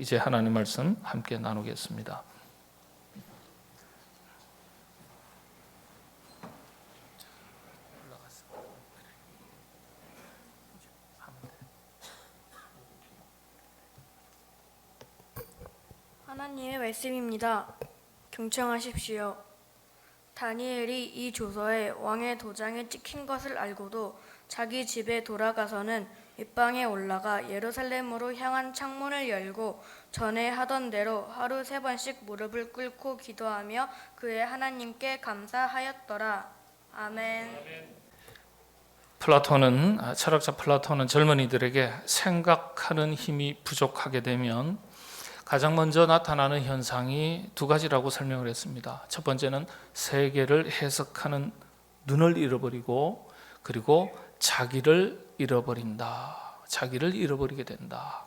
이제 하나님 말씀 함께 나누겠습니다. 하나님의 말씀입니다. 경청하십시오. 다니엘이 이 조서에 왕의 도장에 찍힌 것을 알고도 자기 집에 돌아가서는 윗방에 올라가 예루살렘으로 향한 창문을 열고 전에 하던 대로 하루 3번씩 무릎을 꿇고 기도하며 그의 하나님께 감사하였더라. 아멘. 철학자 플라톤은 젊은이들에게 생각하는 힘이 부족하게 되면 가장 먼저 나타나는 현상이 두 가지라고 설명을 했습니다. 첫 번째는 세계를 해석하는 눈을 잃어버리고, 그리고 자기를 잃어버린다. 자기를 잃어버리게 된다.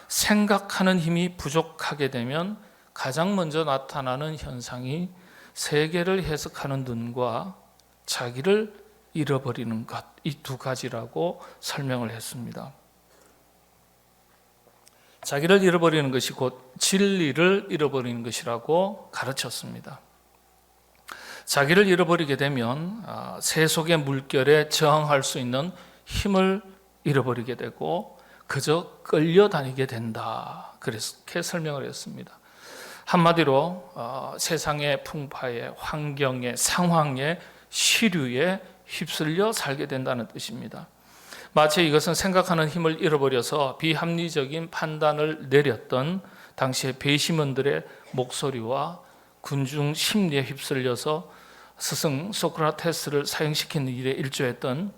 생각하는 힘이 부족하게 되면 가장 먼저 나타나는 현상이 세계를 해석하는 눈과 자기를 잃어버리는 것, 이 두 가지라고 설명을 했습니다. 자기를 잃어버리는 것이 곧 진리를 잃어버리는 것이라고 가르쳤습니다. 자기를 잃어버리게 되면 세속의 물결에 저항할 수 있는 힘을 잃어버리게 되고 그저 끌려다니게 된다. 그렇게 설명을 했습니다. 한마디로 세상의 풍파에, 환경에, 상황에, 시류에 휩쓸려 살게 된다는 뜻입니다. 마치 이것은 생각하는 힘을 잃어버려서 비합리적인 판단을 내렸던 당시의 배심원들의 목소리와 군중 심리에 휩쓸려서 스승 소크라테스를 사형시키는 일에 일조했던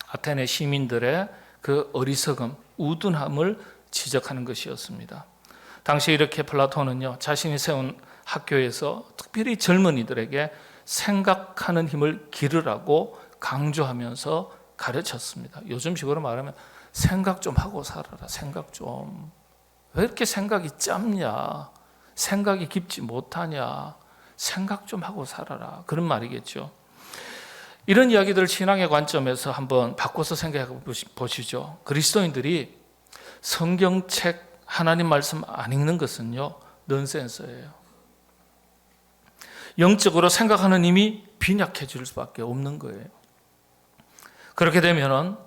아테네 시민들의 그 어리석음, 우둔함을 지적하는 것이었습니다. 당시 이렇게 플라톤은요, 자신이 세운 학교에서 특별히 젊은이들에게 생각하는 힘을 기르라고 강조하면서 가르쳤습니다. 요즘식으로 말하면 생각 좀 하고 살아라. 생각 좀. 왜 이렇게 생각이 짧냐? 생각이 깊지 못하냐? 생각 좀 하고 살아라. 그런 말이겠죠. 이런 이야기들을 신앙의 관점에서 한번 바꿔서 생각해 보시죠. 그리스도인들이 성경책 하나님 말씀 안 읽는 것은요, 넌센스예요. 영적으로 생각하는 힘이 빈약해질 수밖에 없는 거예요. 그렇게 되면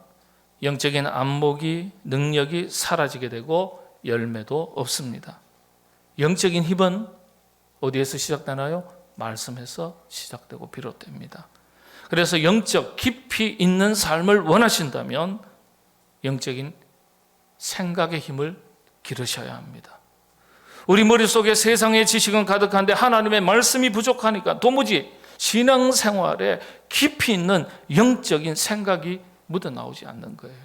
영적인 안목이, 능력이 사라지게 되고 열매도 없습니다. 영적인 힘은 어디에서 시작되나요? 말씀에서 시작되고 비롯됩니다. 그래서 영적 깊이 있는 삶을 원하신다면 영적인 생각의 힘을 기르셔야 합니다. 우리 머릿속에 세상의 지식은 가득한데 하나님의 말씀이 부족하니까 도무지 신앙생활에 깊이 있는 영적인 생각이 묻어나오지 않는 거예요.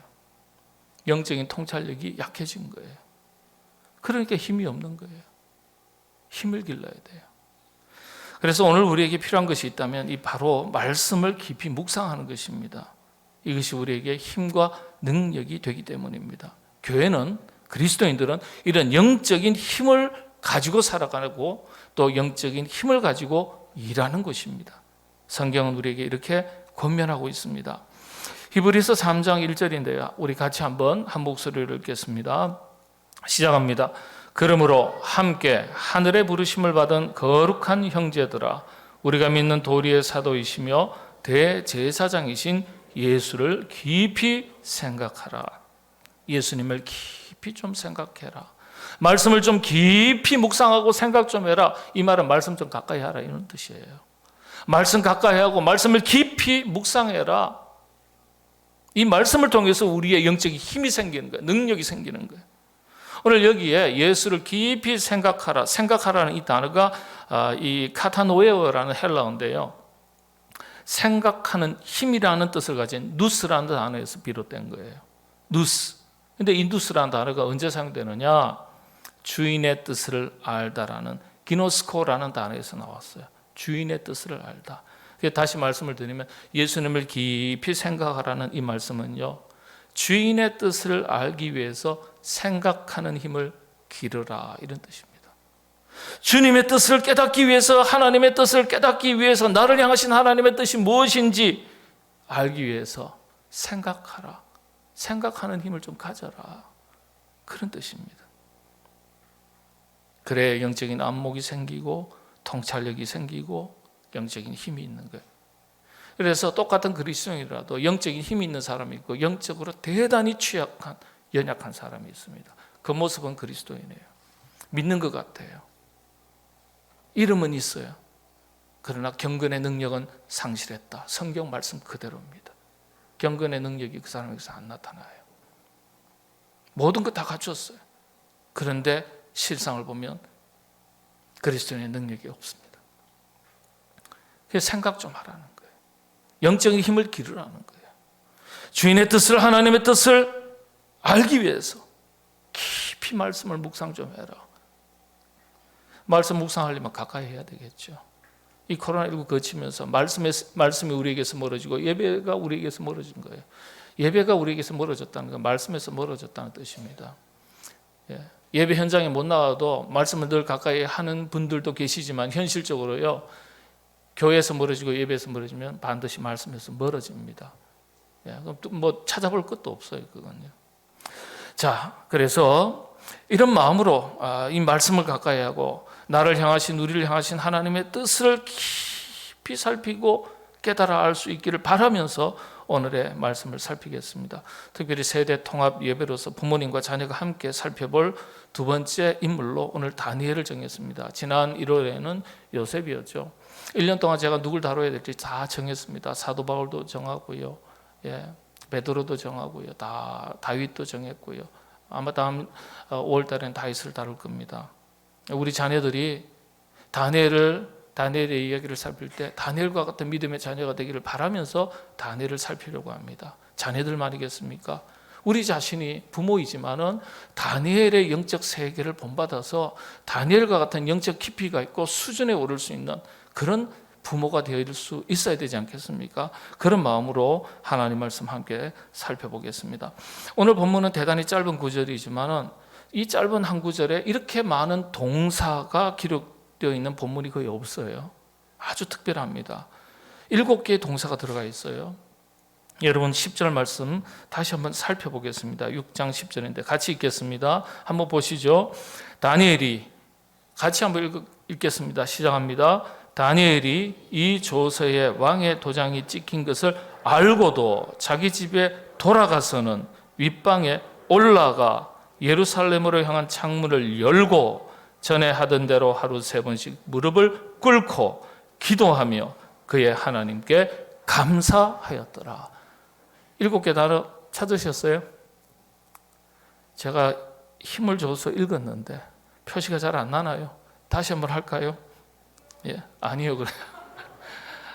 영적인 통찰력이 약해진 거예요. 그러니까 힘이 없는 거예요. 힘을 길러야 돼요. 그래서 오늘 우리에게 필요한 것이 있다면 이 바로 말씀을 깊이 묵상하는 것입니다. 이것이 우리에게 힘과 능력이 되기 때문입니다. 교회는, 그리스도인들은 이런 영적인 힘을 가지고 살아가고 또 영적인 힘을 가지고 일하는 것입니다. 성경은 우리에게 이렇게 권면하고 있습니다. 히브리서 3장 1절인데요. 우리 같이 한번 한 목소리를 읽겠습니다. 시작합니다. 그러므로 함께 하늘의 부르심을 받은 거룩한 형제들아, 우리가 믿는 도리의 사도이시며 대제사장이신 예수를 깊이 생각하라. 예수님을 깊이 좀 생각해라. 말씀을 좀 깊이 묵상하고 생각 좀 해라. 이 말은 말씀 좀 가까이 하라, 이런 뜻이에요. 말씀 가까이 하고 말씀을 깊이 묵상해라. 이 말씀을 통해서 우리의 영적인 힘이 생기는 거예요. 능력이 생기는 거예요. 오늘 여기에 예수를 깊이 생각하라, 생각하라는 이 단어가 이 카타노에어라는 헬라어인데요, 생각하는 힘이라는 뜻을 가진 누스라는 단어에서 비롯된 거예요. 누스. 근데 이 누스라는 단어가 언제 사용되느냐? 주인의 뜻을 알다라는 기노스코라는 단어에서 나왔어요. 주인의 뜻을 알다. 다시 말씀을 드리면 예수님을 깊이 생각하라는 이 말씀은요, 주인의 뜻을 알기 위해서 생각하는 힘을 기르라, 이런 뜻입니다. 주님의 뜻을 깨닫기 위해서, 하나님의 뜻을 깨닫기 위해서, 나를 향하신 하나님의 뜻이 무엇인지 알기 위해서 생각하라. 생각하는 힘을 좀 가져라, 그런 뜻입니다. 그래야 영적인 안목이 생기고 통찰력이 생기고 영적인 힘이 있는 거예요. 그래서 똑같은 그리스도인이라도 영적인 힘이 있는 사람이 있고 영적으로 대단히 취약한 연약한 사람이 있습니다. 그 모습은 그리스도인이에요. 믿는 것 같아요. 이름은 있어요. 그러나 경건의 능력은 상실했다. 성경 말씀 그대로입니다. 경건의 능력이 그 사람에게서 안 나타나요. 모든 것 다 갖췄어요. 그런데 실상을 보면 그리스도인의 능력이 없습니다. 그래서 생각 좀 하라는 거예요. 영적인 힘을 기르라는 거예요. 주인의 뜻을, 하나님의 뜻을 알기 위해서 깊이 말씀을 묵상 좀 해라. 말씀 묵상하려면 가까이 해야 되겠죠. 이 코로나19 거치면서 말씀이 우리에게서 멀어지고 예배가 우리에게서 멀어진 거예요. 예배가 우리에게서 멀어졌다는 건 말씀에서 멀어졌다는 뜻입니다. 예배 현장에 못 나와도 말씀을 늘 가까이 하는 분들도 계시지만 현실적으로요, 교회에서 멀어지고 예배에서 멀어지면 반드시 말씀에서 멀어집니다. 그럼 또 뭐 찾아볼 것도 없어요, 그건요. 자, 그래서 이런 마음으로 이 말씀을 가까이 하고 나를 향하신, 우리를 향하신 하나님의 뜻을 깊이 살피고 깨달아 알 수 있기를 바라면서 오늘의 말씀을 살피겠습니다. 특별히 세대 통합 예배로서 부모님과 자녀가 함께 살펴볼 두 번째 인물로 오늘 다니엘을 정했습니다. 지난 1월에는 요셉이었죠. 1년 동안 제가 누굴 다뤄야 될지 다 정했습니다. 사도 바울도 정하고요, 베드로도 정하고요, 다윗도 정했고요. 아마 다음 5월 달에는 다윗을 다룰 겁니다. 우리 자녀들이 다니엘의 이야기를 살필 때 다니엘과 같은 믿음의 자녀가 되기를 바라면서 다니엘을 살피려고 합니다. 자녀들 말이겠습니까? 우리 자신이 부모이지만은 다니엘의 영적 세계를 본받아서 다니엘과 같은 영적 깊이가 있고 수준에 오를 수 있는 그런 부모가 되어질 수 있어야 되지 않겠습니까? 그런 마음으로 하나님 말씀 함께 살펴보겠습니다. 오늘 본문은 대단히 짧은 구절이지만은 이 짧은 한 구절에 이렇게 많은 동사가 기록되어 있는 본문이 거의 없어요. 아주 특별합니다. 7개의 동사가 들어가 있어요. 여러분 10절 말씀 다시 한번 살펴보겠습니다. 6장 10절인데 같이 읽겠습니다. 한번 보시죠. 다니엘이, 같이 한번 읽겠습니다. 시작합니다. 다니엘이 이 조서에 왕의 도장이 찍힌 것을 알고도 자기 집에 돌아가서는 윗방에 올라가 예루살렘으로 향한 창문을 열고 전에 하던 대로 하루 3번씩 무릎을 꿇고 기도하며 그의 하나님께 감사하였더라. 7개 단어 찾으셨어요? 제가 힘을 줘서 읽었는데 표시가 잘 안 나나요? 다시 한번 할까요? 아니요,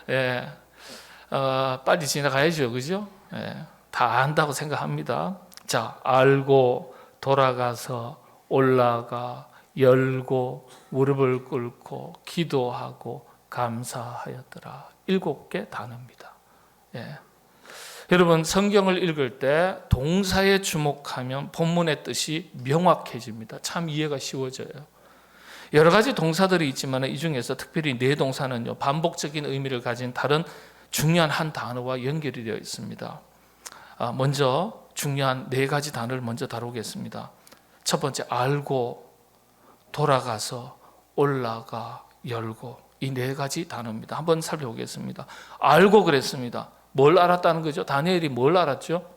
그래요. 빨리 지나가야죠, 그죠? 다 안다고 생각합니다. 자, 알고 돌아가서 올라가 열고 무릎을 꿇고 기도하고 감사하였더라. 7개 단어입니다. 여러분 성경을 읽을 때 동사에 주목하면 본문의 뜻이 명확해집니다. 참 이해가 쉬워져요. 여러 가지 동사들이 있지만 이 중에서 특별히 네 동사는요, 반복적인 의미를 가진 다른 중요한 한 단어와 연결이 되어 있습니다. 먼저 중요한 4가지 단어를 먼저 다루겠습니다. 첫 번째, 알고, 돌아가서, 올라가, 열고, 이 4가지 단어입니다. 한번 살펴보겠습니다. 알고 그랬습니다. 뭘 알았다는 거죠? 다니엘이 뭘 알았죠?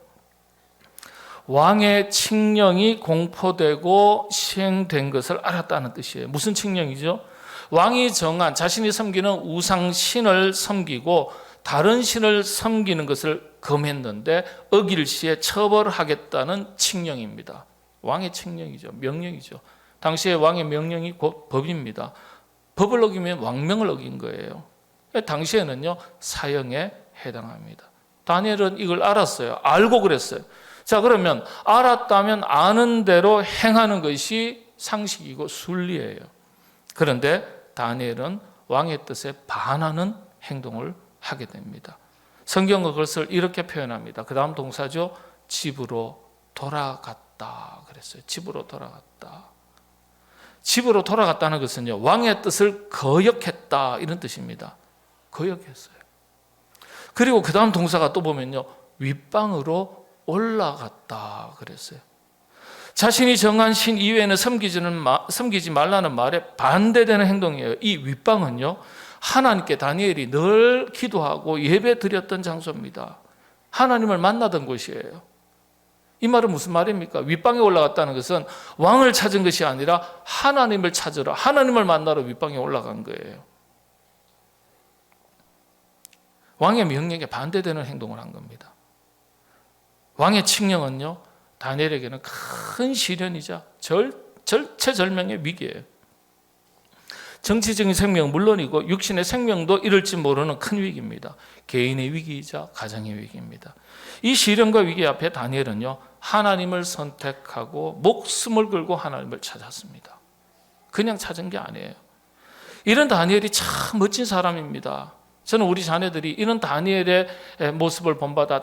왕의 칙령이 공포되고 시행된 것을 알았다는 뜻이에요. 무슨 칙령이죠? 왕이 정한, 자신이 섬기는 우상신을 섬기고 다른 신을 섬기는 것을 금했는데 어길 시에 처벌하겠다는 칙령입니다. 왕의 칙령이죠. 명령이죠. 당시에 왕의 명령이 곧 법입니다. 법을 어기면 왕명을 어긴 거예요. 당시에는요, 사형에 해당합니다. 다니엘은 이걸 알았어요. 알고 그랬어요. 자, 그러면 알았다면 아는 대로 행하는 것이 상식이고 순리예요. 그런데 다니엘은 왕의 뜻에 반하는 행동을 하게 됩니다. 성경은 그것을 이렇게 표현합니다. 그 다음 동사죠. 집으로 돌아갔다 그랬어요. 집으로 돌아갔다. 집으로 돌아갔다는 것은요, 왕의 뜻을 거역했다 이런 뜻입니다. 거역했어요. 그리고 그 다음 동사가 또 보면요, 윗방으로 올라갔다 그랬어요. 자신이 정한 신 이외에는 섬기지 말라는 말에 반대되는 행동이에요. 이 윗방은요, 하나님께 다니엘이 늘 기도하고 예배 드렸던 장소입니다. 하나님을 만나던 곳이에요. 이 말은 무슨 말입니까? 윗방에 올라갔다는 것은 왕을 찾은 것이 아니라 하나님을 찾으러, 하나님을 만나러 윗방에 올라간 거예요. 왕의 명령에 반대되는 행동을 한 겁니다. 왕의 칙령은요, 다니엘에게는 큰 시련이자 절체절명의 위기예요. 정치적인 생명은 물론이고 육신의 생명도 잃을지 모르는 큰 위기입니다. 개인의 위기이자 가정의 위기입니다. 이 시련과 위기 앞에 다니엘은요, 하나님을 선택하고 목숨을 걸고 하나님을 찾았습니다. 그냥 찾은 게 아니에요. 이런 다니엘이 참 멋진 사람입니다. 저는 우리 자녀들이 이런 다니엘의 모습을 본받아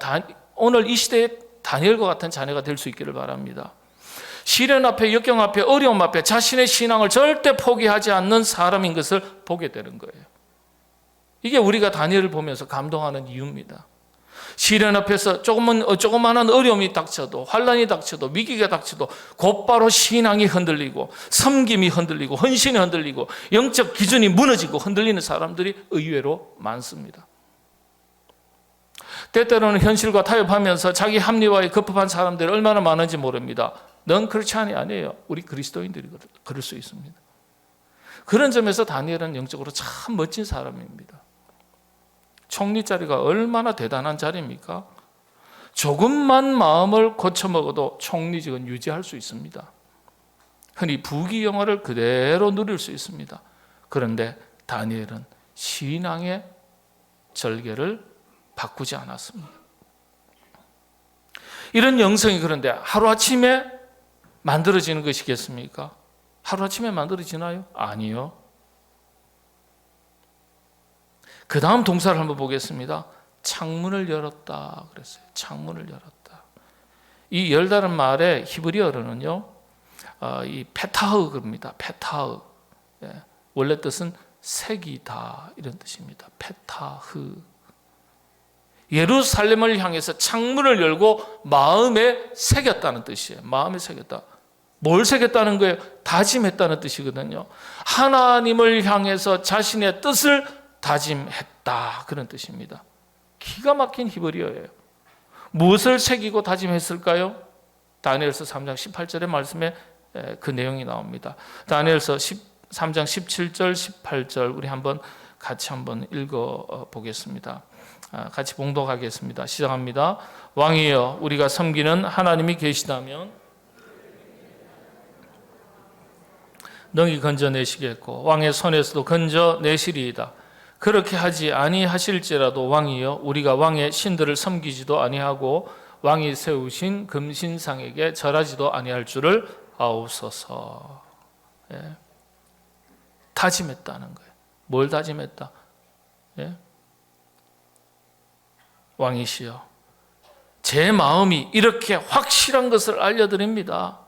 오늘 이 시대에 다니엘과 같은 자녀가 될 수 있기를 바랍니다. 시련 앞에, 역경 앞에, 어려움 앞에 자신의 신앙을 절대 포기하지 않는 사람인 것을 보게 되는 거예요. 이게 우리가 다니엘을 보면서 감동하는 이유입니다. 시련 앞에서 조그마한 어려움이 닥쳐도, 환난이 닥쳐도, 위기가 닥쳐도 곧바로 신앙이 흔들리고 섬김이 흔들리고 헌신이 흔들리고 영적 기준이 무너지고 흔들리는 사람들이 의외로 많습니다. 때때로는 현실과 타협하면서 자기 합리화에 급급한 사람들이 얼마나 많은지 모릅니다. 넌 그렇지 아니에요. 우리 그리스도인들이 그럴 수 있습니다. 그런 점에서 다니엘은 영적으로 참 멋진 사람입니다. 총리 자리가 얼마나 대단한 자리입니까? 조금만 마음을 고쳐먹어도 총리직은 유지할 수 있습니다. 흔히 부귀영화를 그대로 누릴 수 있습니다. 그런데 다니엘은 신앙의 절개를 바꾸지 않았습니다. 이런 영성이 그런데 하루아침에 만들어지는 것이겠습니까? 하루아침에 만들어지나요? 아니요. 그 다음 동사를 한번 보겠습니다. 창문을 열었다 그랬어요. 창문을 열었다. 이 열다는 말의 히브리어로는요, 이 페타흐입니다. 페타흐. 원래 뜻은 새기다 이런 뜻입니다. 페타흐. 예루살렘을 향해서 창문을 열고 마음에 새겼다는 뜻이에요. 마음에 새겼다. 뭘 새겼다는 거예요? 다짐했다는 뜻이거든요. 하나님을 향해서 자신의 뜻을 다짐했다, 그런 뜻입니다. 기가 막힌 히브리어예요. 무엇을 새기고 다짐했을까요? 다니엘서 3장 18절의 말씀에 그 내용이 나옵니다. 다니엘서 3장 17절 18절 우리 같이 한번 읽어 보겠습니다. 같이 봉독하겠습니다. 시작합니다. 왕이여, 우리가 섬기는 하나님이 계시다면 능히 건져내시겠고 왕의 손에서도 건져내시리이다. 그렇게 하지 아니하실지라도 왕이여, 우리가 왕의 신들을 섬기지도 아니하고 왕이 세우신 금신상에게 절하지도 아니할 줄을 아옵소서. 다짐했다는 거예요. 뭘 다짐했다? 왕이시여, 제 마음이 이렇게 확실한 것을 알려드립니다.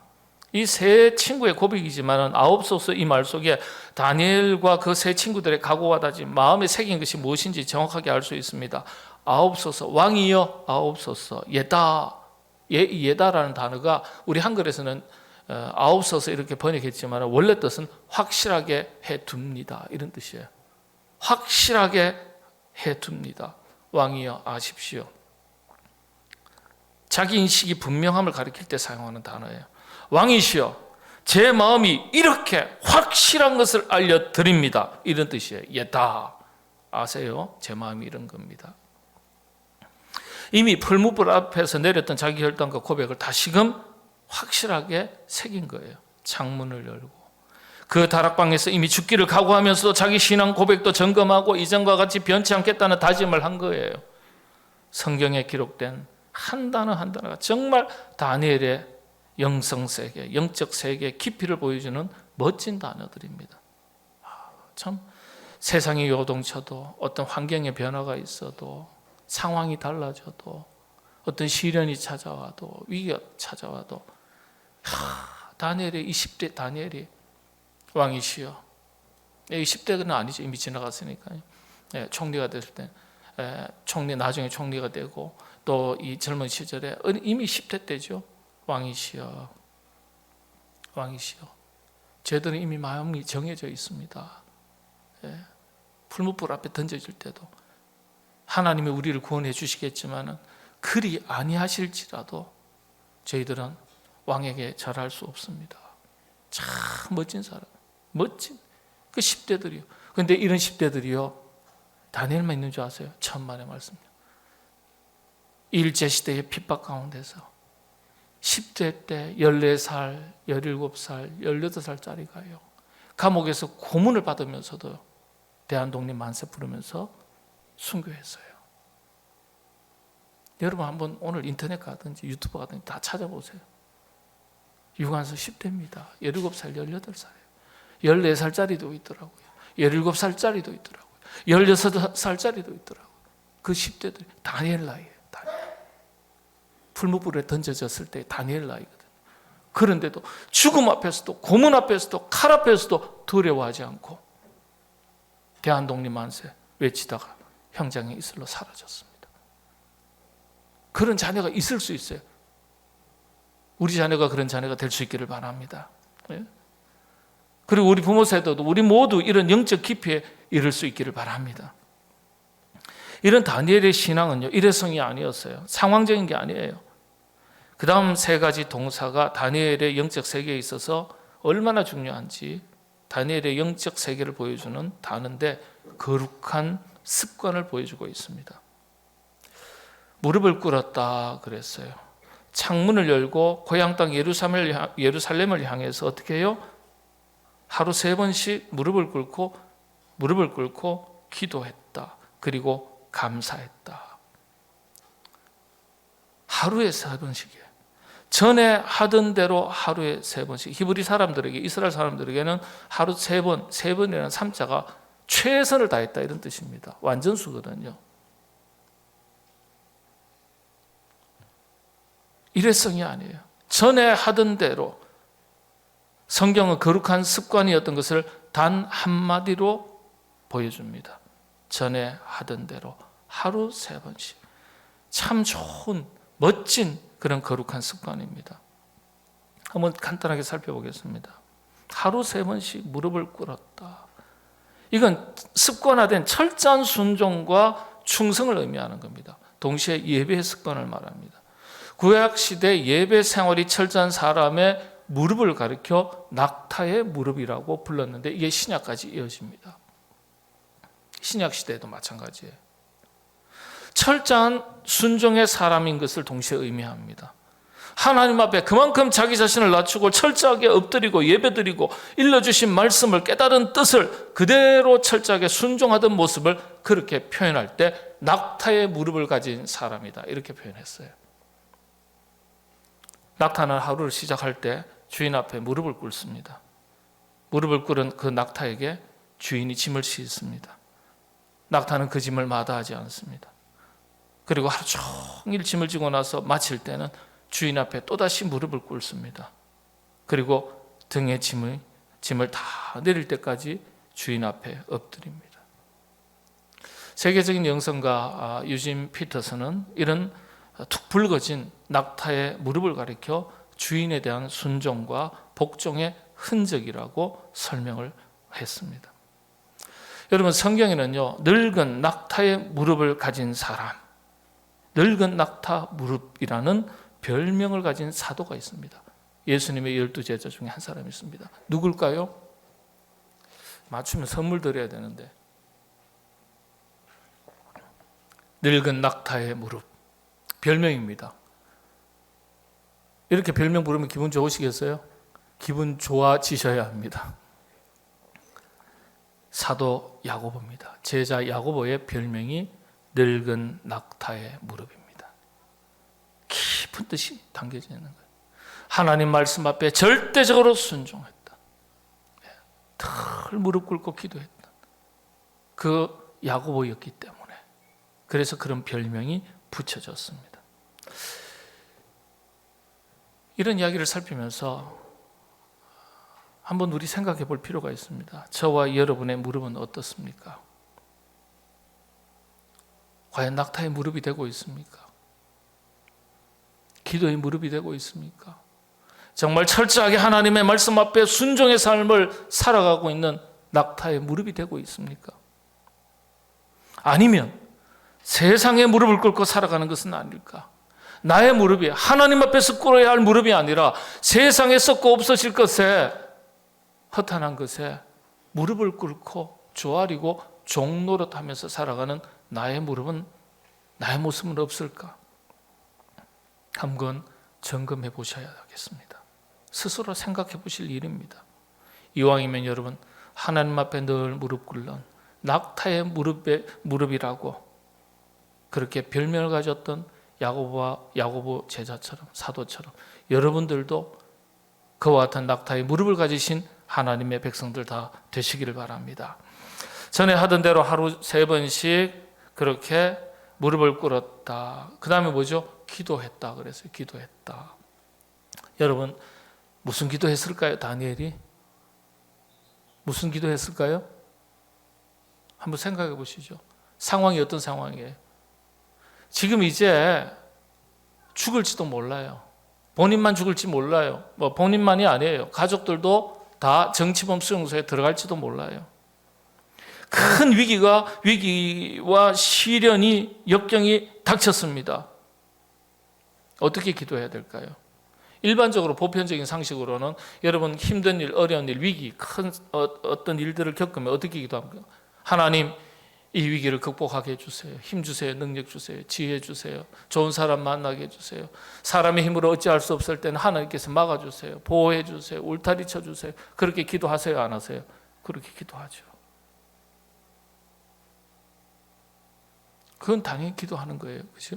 이 세 친구의 고백이지만 아옵소서, 이 말 속에 다니엘과 그 세 친구들의 각오와 다짐, 마음에 새긴 것이 무엇인지 정확하게 알 수 있습니다. 아옵소서, 왕이여 아옵소서. 예다라는 단어가 우리 한글에서는 아옵소서 이렇게 번역했지만 원래 뜻은 확실하게 해둡니다, 이런 뜻이에요. 확실하게 해둡니다. 왕이여 아십시오. 자기 인식이 분명함을 가리킬 때 사용하는 단어예요. 왕이시여, 제 마음이 이렇게 확실한 것을 알려드립니다, 이런 뜻이에요. 예다, 아세요? 제 마음이 이런 겁니다. 이미 풀무불 앞에서 내렸던 자기 혈당과 고백을 다시금 확실하게 새긴 거예요. 창문을 열고 그 다락방에서 이미 죽기를 각오하면서도 자기 신앙 고백도 점검하고 이전과 같이 변치 않겠다는 다짐을 한 거예요. 성경에 기록된 한 단어 한 단어가 정말 다니엘의 영성 세계, 영적 세계의 깊이를 보여주는 멋진 단어들입니다. 참 세상이 요동쳐도, 어떤 환경의 변화가 있어도, 상황이 달라져도, 어떤 시련이 찾아와도, 위기가 찾아와도 다니엘의 20대 다니엘이 왕이시여, 20대는 아니죠. 이미 지나갔으니까요. 총리가 됐을 때, 나중에 총리가 되고 또 이 젊은 시절에 이미 10대 때죠. 왕이시여, 왕이시여. 저희들은 이미 마음이 정해져 있습니다. 예. 풀무불 앞에 던져질 때도 하나님이 우리를 구원해 주시겠지만 그리 아니하실지라도 저희들은 왕에게 절할 수 없습니다. 참 멋진 사람, 멋진 그 10대들이요. 그런데 이런 10대들이요, 다니엘만 있는 줄 아세요? 천만의 말씀이요. 일제시대의 핍박 가운데서 10대 때 14살, 17살, 18살짜리가요, 감옥에서 고문을 받으면서도 대한독립 만세 부르면서 순교했어요. 여러분 한번 오늘 인터넷 가든지 유튜브 가든지 다 찾아보세요. 유관서 10대입니다. 17살, 18살이에요. 14살짜리도 있더라고요. 17살짜리도 있더라고요. 16살짜리도 있더라고요. 그 10대들이 다니엘 나이예요. 다니엘. 풀무불에 던져졌을 때 다니엘 나이거든요. 그런데도 죽음 앞에서도, 고문 앞에서도, 칼 앞에서도 두려워하지 않고 대한독립 만세 외치다가 형장의 이슬로 사라졌습니다. 그런 자녀가 있을 수 있어요. 우리 자녀가 그런 자녀가 될 수 있기를 바랍니다. 그리고 우리 부모 세대도 우리 모두 이런 영적 깊이에 이를 수 있기를 바랍니다. 이런 다니엘의 신앙은요, 일회성이 아니었어요. 상황적인 게 아니에요. 그 다음 세 가지 동사가 다니엘의 영적 세계에 있어서 얼마나 중요한지, 다니엘의 영적 세계를 보여주는 단어인데 거룩한 습관을 보여주고 있습니다. 무릎을 꿇었다 그랬어요. 창문을 열고 고향 땅 예루살렘을 향해서 어떻게 해요? 하루 3번씩 무릎을 꿇고 기도했다. 그리고 감사했다. 하루에 3번씩이에요. 전에 하던 대로 하루에 3번씩. 히브리 사람들에게, 이스라엘 사람들에게는 하루 3번, 3번이라는 3자가 최선을 다했다 이런 뜻입니다. 완전수거든요. 일회성이 아니에요. 전에 하던 대로. 성경은 거룩한 습관이었던 것을 단 한마디로 보여줍니다. 전에 하던 대로 하루 3번씩. 참 좋은, 멋진 그런 거룩한 습관입니다. 한번 간단하게 살펴보겠습니다. 하루 3번씩 무릎을 꿇었다. 이건 습관화된 철저한 순종과 충성을 의미하는 겁니다. 동시에 예배 습관을 말합니다. 구약시대 예배 생활이 철저한 사람의 무릎을 가리켜 낙타의 무릎이라고 불렀는데 이게 신약까지 이어집니다. 신약시대에도 마찬가지예요. 철저한 순종의 사람인 것을 동시에 의미합니다. 하나님 앞에 그만큼 자기 자신을 낮추고 철저하게 엎드리고 예배드리고 일러주신 말씀을 깨달은 뜻을 그대로 철저하게 순종하던 모습을 그렇게 표현할 때 낙타의 무릎을 가진 사람이다 이렇게 표현했어요. 낙타는 하루를 시작할 때 주인 앞에 무릎을 꿇습니다. 무릎을 꿇은 그 낙타에게 주인이 짐을 싣습니다. 낙타는 그 짐을 마다하지 않습니다. 그리고 하루 종일 짐을 지고 나서 마칠 때는 주인 앞에 또다시 무릎을 꿇습니다. 그리고 등에 짐을 다 내릴 때까지 주인 앞에 엎드립니다. 세계적인 영성가 유진 피터슨은 이런 툭 붉어진 낙타의 무릎을 가리켜 주인에 대한 순종과 복종의 흔적이라고 설명을 했습니다. 여러분, 성경에는요, 늙은 낙타의 무릎을 가진 사람, 늙은 낙타 무릎이라는 별명을 가진 사도가 있습니다. 예수님의 12제자 중에 한 사람이 있습니다. 누굴까요? 맞추면 선물 드려야 되는데. 늙은 낙타의 무릎, 별명입니다. 이렇게 별명 부르면 기분 좋으시겠어요? 기분 좋아지셔야 합니다. 사도 야고보입니다. 제자 야고보의 별명이 늙은 낙타의 무릎입니다. 깊은 뜻이 담겨져 있는 거예요. 하나님 말씀 앞에 절대적으로 순종했다. 늘 무릎 꿇고 기도했다. 그 야고보였기 때문에 그래서 그런 별명이 붙여졌습니다. 이런 이야기를 살피면서 한번 우리 생각해 볼 필요가 있습니다. 저와 여러분의 무릎은 어떻습니까? 과연 낙타의 무릎이 되고 있습니까? 기도의 무릎이 되고 있습니까? 정말 철저하게 하나님의 말씀 앞에 순종의 삶을 살아가고 있는 낙타의 무릎이 되고 있습니까? 아니면 세상의 무릎을 꿇고 살아가는 것은 아닐까? 나의 무릎이 하나님 앞에서 꿇어야 할 무릎이 아니라 세상에 썩고 없어질 것에, 허탄한 것에 무릎을 꿇고 조아리고 종노릇하면서 살아가는 나의 무릎은, 나의 모습은 없을까? 한번 점검해 보셔야 하겠습니다. 스스로 생각해 보실 일입니다. 이왕이면 여러분, 하나님 앞에 늘 무릎 꿇는 낙타의 무릎이라고 그렇게 별명을 가졌던 야고보 제자처럼, 사도처럼 여러분들도 그와 같은 낙타의 무릎을 가지신 하나님의 백성들 다 되시기를 바랍니다. 전에 하던 대로 하루 3번씩 그렇게 무릎을 꿇었다. 그 다음에 뭐죠? 기도했다 그랬어요. 기도했다. 여러분, 무슨 기도했을까요? 다니엘이 무슨 기도했을까요? 한번 생각해 보시죠. 상황이 어떤 상황이에요? 지금 이제 죽을지도 몰라요. 본인만 죽을지 몰라요. 뭐 본인만이 아니에요. 가족들도 다 정치범 수용소에 들어갈지도 몰라요. 큰 위기와 시련이, 역경이 닥쳤습니다. 어떻게 기도해야 될까요? 일반적으로 보편적인 상식으로는 여러분, 힘든 일, 어려운 일, 위기, 큰 어떤 일들을 겪으면 어떻게 기도합니까? 하나님, 이 위기를 극복하게 해주세요. 힘 주세요. 능력 주세요. 지혜 주세요. 좋은 사람 만나게 해주세요. 사람의 힘으로 어찌할 수 없을 때는 하나님께서 막아주세요. 보호해 주세요. 울타리 쳐주세요. 그렇게 기도하세요? 안 하세요? 그렇게 기도하죠. 그건 당연히 기도하는 거예요. 그렇죠?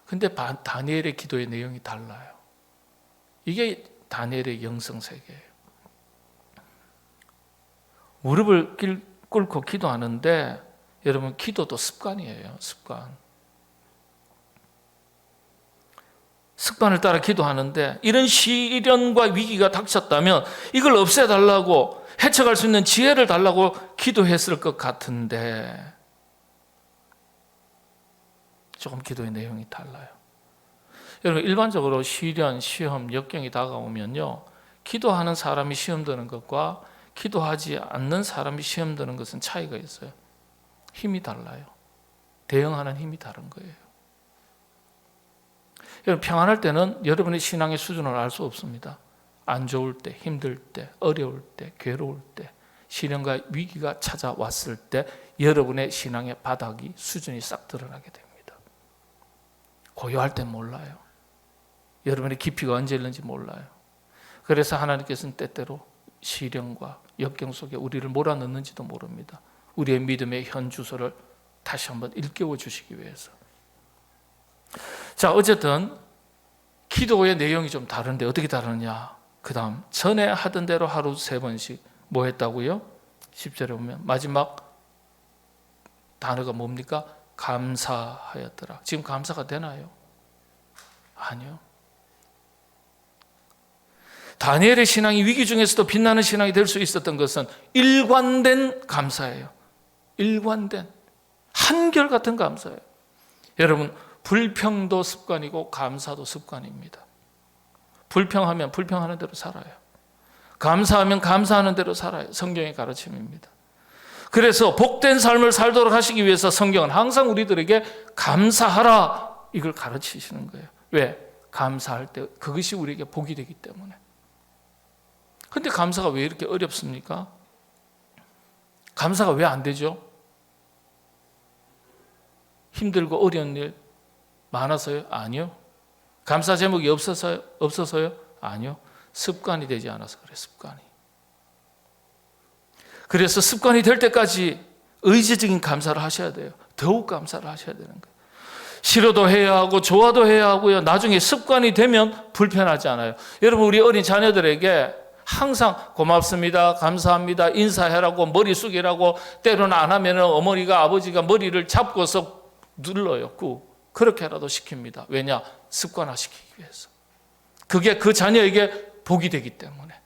근데 다니엘의 기도의 내용이 달라요. 이게 다니엘의 영성세계예요. 무릎을 꿇고 기도하는데, 여러분, 기도도 습관이에요. 습관을 따라 기도하는데, 이런 시련과 위기가 닥쳤다면 이걸 없애달라고, 헤쳐갈 수 있는 지혜를 달라고 기도했을 것 같은데 조금 기도의 내용이 달라요. 여러분, 일반적으로 시련, 시험, 역경이 다가오면요, 기도하는 사람이 시험 드는 것과 기도하지 않는 사람이 시험 드는 것은 차이가 있어요. 힘이 달라요. 대응하는 힘이 다른 거예요. 여러분, 평안할 때는 여러분의 신앙의 수준을 알 수 없습니다. 안 좋을 때, 힘들 때, 어려울 때, 괴로울 때, 시련과 위기가 찾아왔을 때 여러분의 신앙의 바닥이, 수준이 싹 드러나게 됩니다. 고요할 땐 몰라요. 여러분의 깊이가 언제 있는지 몰라요. 그래서 하나님께서는 때때로 시련과 역경 속에 우리를 몰아넣는지도 모릅니다. 우리의 믿음의 현 주소를 다시 한번 일깨워 주시기 위해서. 자, 어쨌든 기도의 내용이 좀 다른데 어떻게 다르냐? 그 다음, 전에 하던 대로 하루 3번씩 뭐 했다고요? 10절에 보면 마지막 단어가 뭡니까? 감사하였더라. 지금 감사가 되나요? 아니요. 다니엘의 신앙이 위기 중에서도 빛나는 신앙이 될 수 있었던 것은 일관된 감사예요. 일관된, 한결같은 감사예요. 여러분, 불평도 습관이고 감사도 습관입니다. 불평하면 불평하는 대로 살아요. 감사하면 감사하는 대로 살아요. 성경의 가르침입니다. 그래서 복된 삶을 살도록 하시기 위해서 성경은 항상 우리들에게 감사하라, 이걸 가르치시는 거예요. 왜? 감사할 때 그것이 우리에게 복이 되기 때문에. 근데 감사가 왜 이렇게 어렵습니까? 감사가 왜 안 되죠? 힘들고 어려운 일 많아서요? 아니요. 감사 제목이 없어서요? 아니요. 습관이 되지 않아서 그래요. 습관이. 그래서 습관이 될 때까지 의지적인 감사를 하셔야 돼요. 더욱 감사를 하셔야 되는 거예요. 싫어도 해야 하고 좋아도 해야 하고요. 나중에 습관이 되면 불편하지 않아요. 여러분, 우리 어린 자녀들에게 항상 고맙습니다, 감사합니다, 인사해라고, 머리 숙이라고, 때로는 안 하면 어머니가, 아버지가 머리를 잡고서 눌러요. 그렇게라도 시킵니다. 왜냐? 습관화시키기 위해서. 그게 그 자녀에게 복이 되기 때문에,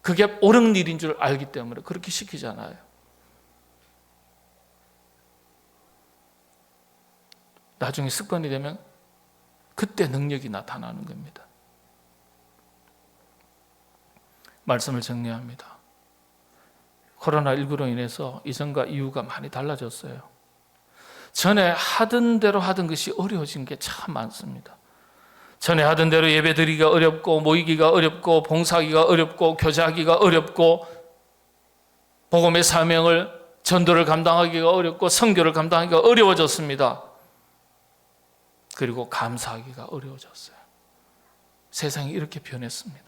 그게 옳은 일인 줄 알기 때문에 그렇게 시키잖아요. 나중에 습관이 되면 그때 능력이 나타나는 겁니다. 말씀을 정리합니다. 코로나19로 인해서 이전과 이후가 많이 달라졌어요. 전에 하던 대로 하던 것이 어려워진 게 참 많습니다. 전에 하던 대로 예배드리기가 어렵고, 모이기가 어렵고, 봉사하기가 어렵고, 교제하기가 어렵고, 복음의 사명을, 전도를 감당하기가 어렵고, 선교를 감당하기가 어려워졌습니다. 그리고 감사하기가 어려워졌어요. 세상이 이렇게 변했습니다.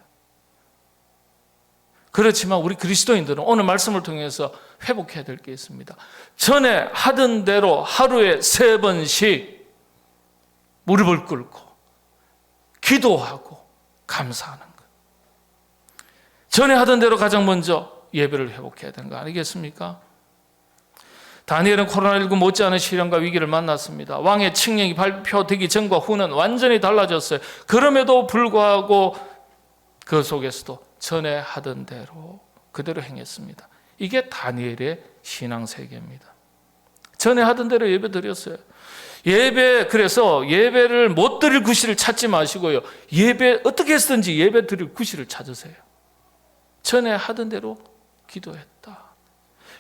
그렇지만 우리 그리스도인들은 오늘 말씀을 통해서 회복해야 될 게 있습니다. 전에 하던 대로 하루에 3번씩 무릎을 꿇고 기도하고 감사하는 것. 전에 하던 대로 가장 먼저 예배를 회복해야 되는 거 아니겠습니까? 다니엘은 코로나19 못지않은 시련과 위기를 만났습니다. 왕의 칙령이 발표되기 전과 후는 완전히 달라졌어요. 그럼에도 불구하고 그 속에서도 전에 하던 대로 그대로 행했습니다. 이게 다니엘의 신앙세계입니다. 전에 하던 대로 예배 드렸어요. 그래서 예배를 못 드릴 구실을 찾지 마시고요. 예배 어떻게 했든지 예배 드릴 구실을 찾으세요. 전에 하던 대로 기도했다.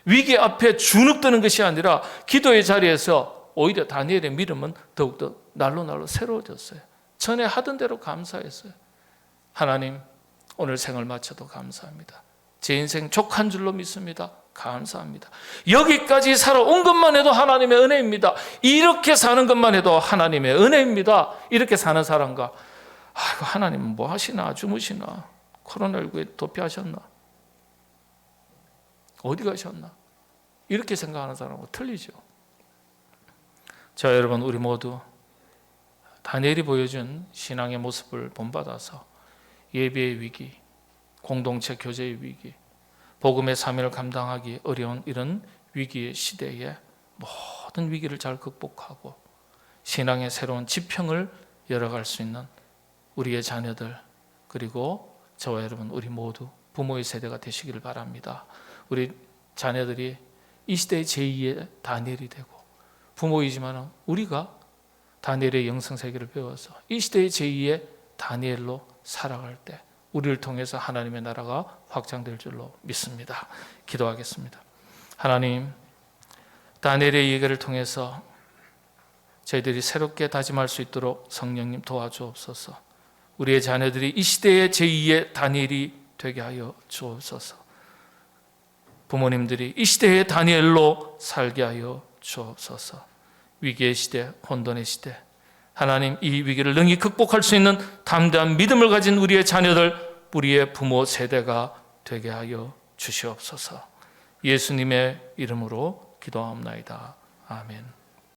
위기 앞에 주눅드는 것이 아니라 기도의 자리에서 오히려 다니엘의 믿음은 더욱더 날로 새로워졌어요. 전에 하던 대로 감사했어요. 하나님, 오늘 생을 마쳐도 감사합니다. 제 인생 족한 줄로 믿습니다. 감사합니다. 여기까지 살아온 것만 해도 하나님의 은혜입니다. 이렇게 사는 것만 해도 하나님의 은혜입니다. 이렇게 사는 사람과 아이고, 하나님은 뭐 하시나, 주무시나, 코로나19에 도피하셨나, 어디 가셨나, 이렇게 생각하는 사람하고 틀리죠. 자, 여러분, 우리 모두 다니엘이 보여준 신앙의 모습을 본받아서 예배의 위기, 공동체 교제의 위기, 복음의 사명을 감당하기 어려운 이런 위기의 시대에 모든 위기를 잘 극복하고 신앙의 새로운 지평을 열어갈 수 있는 우리의 자녀들, 그리고 저와 여러분 우리 모두 부모의 세대가 되시기를 바랍니다. 우리 자녀들이 이 시대의 제2의 다니엘이 되고, 부모이지만 우리가 다니엘의 영성세계를 배워서 이 시대의 제2의 다니엘로 살아갈 때 우리를 통해서 하나님의 나라가 확장될 줄로 믿습니다. 기도하겠습니다. 하나님, 다니엘의 얘기를 통해서 저희들이 새롭게 다짐할 수 있도록 성령님 도와주옵소서. 우리의 자녀들이 이 시대의 제2의 다니엘이 되게 하여 주옵소서. 부모님들이 이 시대의 다니엘로 살게 하여 주옵소서. 위기의 시대, 혼돈의 시대, 하나님, 이 위기를 능히 극복할 수 있는 담대한 믿음을 가진 우리의 자녀들, 우리의 부모 세대가 되게 하여 주시옵소서. 예수님의 이름으로 기도하옵나이다. 아멘.